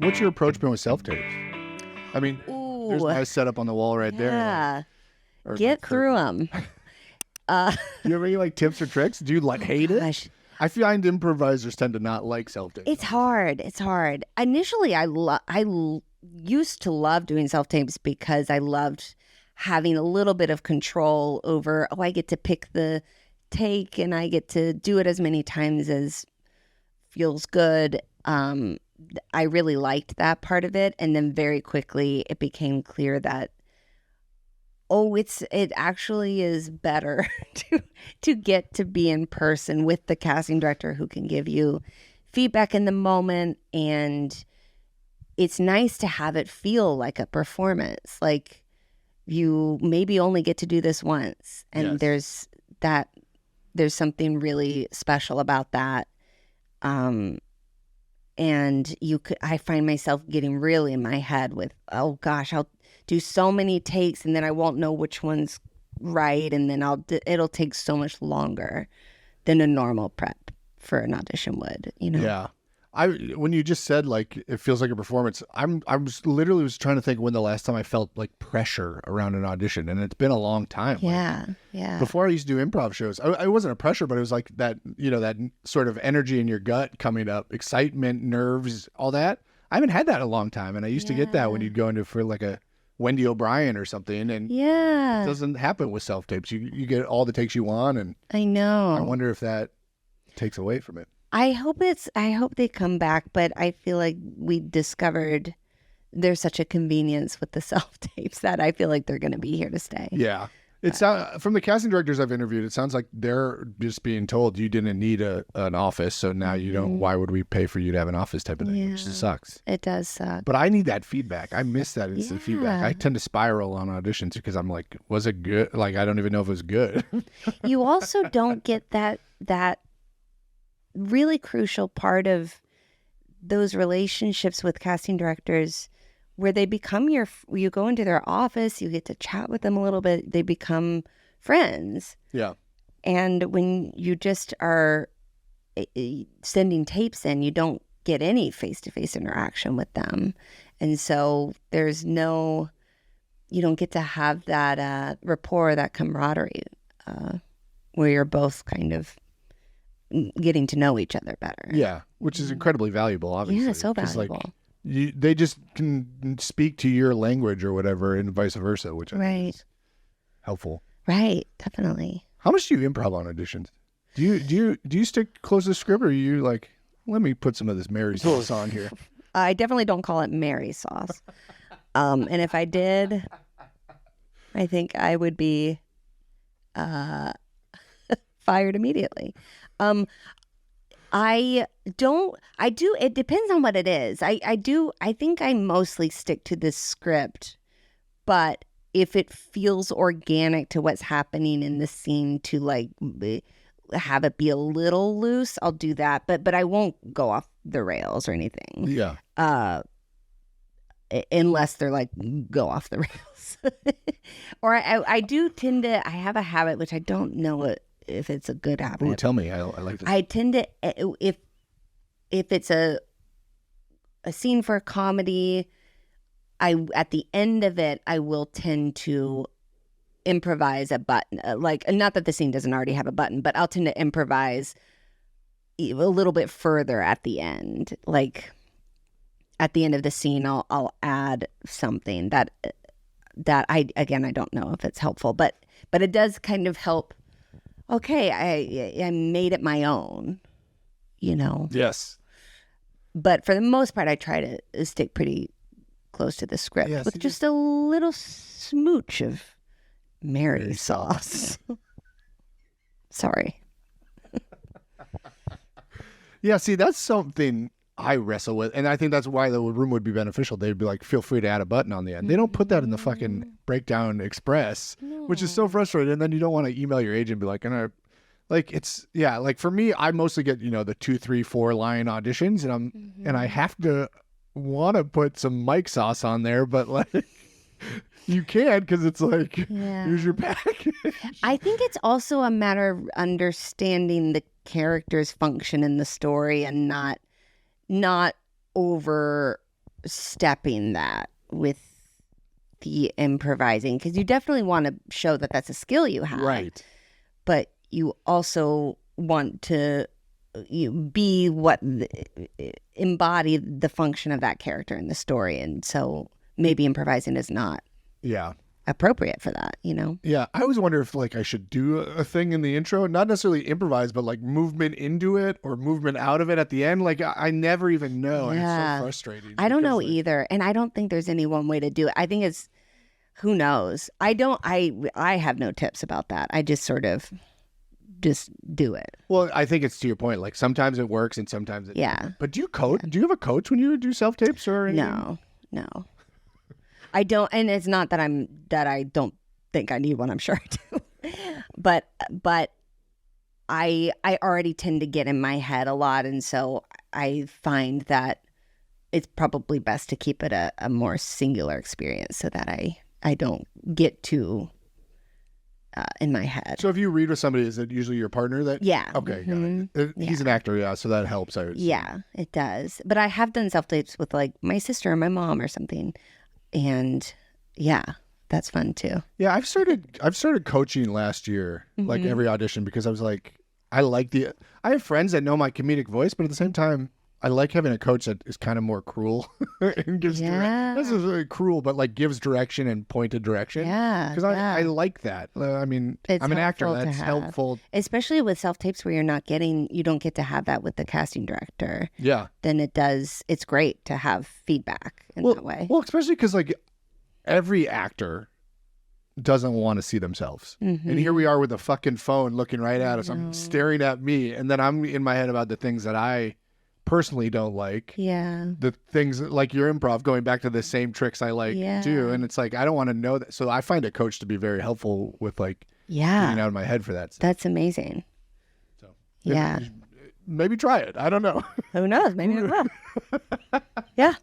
What's your approach been with self-tapes? I mean, there's a nice setup on the wall right there. Yeah. Get through them. Do you have any like tips or tricks? Do you hate it? I find improvisers tend to not like self-tapes. It's hard. It's hard. Initially, I used to love doing self-tapes because I loved having a little bit of control over, I get to pick the take and I get to do it as many times as feels good. I really liked that part of it. And then very quickly it became clear that, it actually is better to get to be in person with the casting director who can give you feedback in the moment. And it's nice to have it feel like a performance. Like you maybe only get to do this once. And there's something really special about that. And I find myself getting really in my head with, oh gosh, I'll do so many takes and then I won't know which one's right. And then it'll take so much longer than a normal prep for an audition would, Yeah. When you just said like, it feels like a performance, I was literally trying to think when the last time I felt like pressure around an audition, and it's been a long time. Yeah. Like, yeah. Before I used to do improv shows, I wasn't a pressure, but it was like that, that sort of energy in your gut coming up, excitement, nerves, all that. I haven't had that in a long time. And I used to get that when you'd go into for like a Wendy O'Brien or something. And it doesn't happen with self-tapes. You get all the takes you want. And I know. I wonder if that takes away from it. I hope they come back, but I feel like we discovered there's such a convenience with the self-tapes that I feel like they're going to be here to stay. Yeah. From the casting directors I've interviewed, it sounds like they're just being told you didn't need an office, so now you don't. Why would we pay for you to have an office type of thing? Which sucks. It does suck. But I need that feedback. I miss that instant feedback. I tend to spiral on auditions because I'm like, was it good? Like, I don't even know if it was good. You also don't get that really crucial part of those relationships with casting directors where they become you go into their office, you get to chat with them a little bit, they become friends. Yeah. And when you just are sending tapes in, you don't get any face-to-face interaction with them. And so you don't get to have that rapport, that camaraderie, where you're both kind of getting to know each other better. Yeah, which is incredibly valuable, obviously. Yeah, so valuable. They just can speak to your language or whatever, and vice versa, which I think is helpful. Right, definitely. How much do you improv on auditions? Do you stick close to the script, or are you like, let me put some of this Mary sauce on here? I definitely don't call it Mary sauce. And if I did, I think I would be fired immediately. It depends on what it is. I think I mostly stick to this script, but if it feels organic to what's happening in the scene to like have it be a little loose, I'll do that. But I won't go off the rails or anything. Yeah. Unless they're like, go off the rails. Or I do tend to, I have a habit, which I don't know if it's a good habit. Ooh, tell me. I like this. I tend to, if it's a scene for a comedy, at the end of it, I will tend to improvise a button. Like, not that the scene doesn't already have a button, but I'll tend to improvise a little bit further at the end. Like, at the end of the scene, I'll add something that I don't know if it's helpful, but it does kind of help. Okay, I made it my own, Yes. But for the most part, I try to stick pretty close to the script with just a little smooch of Mary sauce. Sorry. Yeah, see, that's something I wrestle with, and I think that's why the room would be beneficial. They'd be like, feel free to add a button on the end. They don't put that in the fucking breakdown express, which is so frustrating. And then you don't want to email your agent and be like, like for me, I mostly get, the 2, 3, 4 line auditions, and I have to want to put some Mike sauce on there, but like you can't, because it's like, here's your package. I think it's also a matter of understanding the character's function in the story and not over stepping that with the improvising, because you definitely want to show that that's a skill you have, Right. but you also want to be what embody the function of that character in the story, and so maybe improvising is not Yeah. appropriate for that, you know? Yeah, I always wonder if like I should do a thing in the intro, not necessarily improvise, but like movement into it or movement out of it at the end. Like I never even know, and it's Yeah. so frustrating. I don't know because, like, either, and I don't think there's any one way to do it. I think it's who knows. I have no tips about that. I just sort of just do it. Well, I think it's to your point. Like sometimes it works and sometimes it Yeah. doesn't. But do you coach? Do you have a coach when you do self tapes or anything? No. I don't, and it's not that I don't think I need one. I'm sure I do, but I already tend to get in my head a lot, and so I find that it's probably best to keep it a more singular experience so that I don't get too in my head. So if you read with somebody, is it usually your partner that? Yeah. Okay. Got Mhm. it. He's an actor, yeah, so that helps. I would say. Yeah, it does. But I have done self tapes with like my sister or my mom or something, and yeah, that's fun too. Yeah, I've started coaching last year, like every audition, because I was like, I have friends that know my comedic voice, but at the same time, I like having a coach that is kind of more cruel and gives Yeah. This is really cruel, but like gives direction and pointed direction. Yeah, Because I like that. I mean, It's I'm an actor. helpful to That's have. helpful. Especially with self tapes where you don't get to have that with the casting director. Yeah. Then it's great to have feedback in that way. Well, especially because like every actor doesn't want to see themselves. Mm-hmm. And here we are with a fucking phone looking right at us. I'm staring at me. And then I'm in my head about the things that I personally don't like. Yeah. The things like your improv, going back to the same tricks I like do. And it's like, I don't want to know that. So I find a coach to be very helpful with like getting out of my head for that stuff. That's amazing. So Yeah. maybe try it. I don't know. Who knows? Maybe it will. Yeah.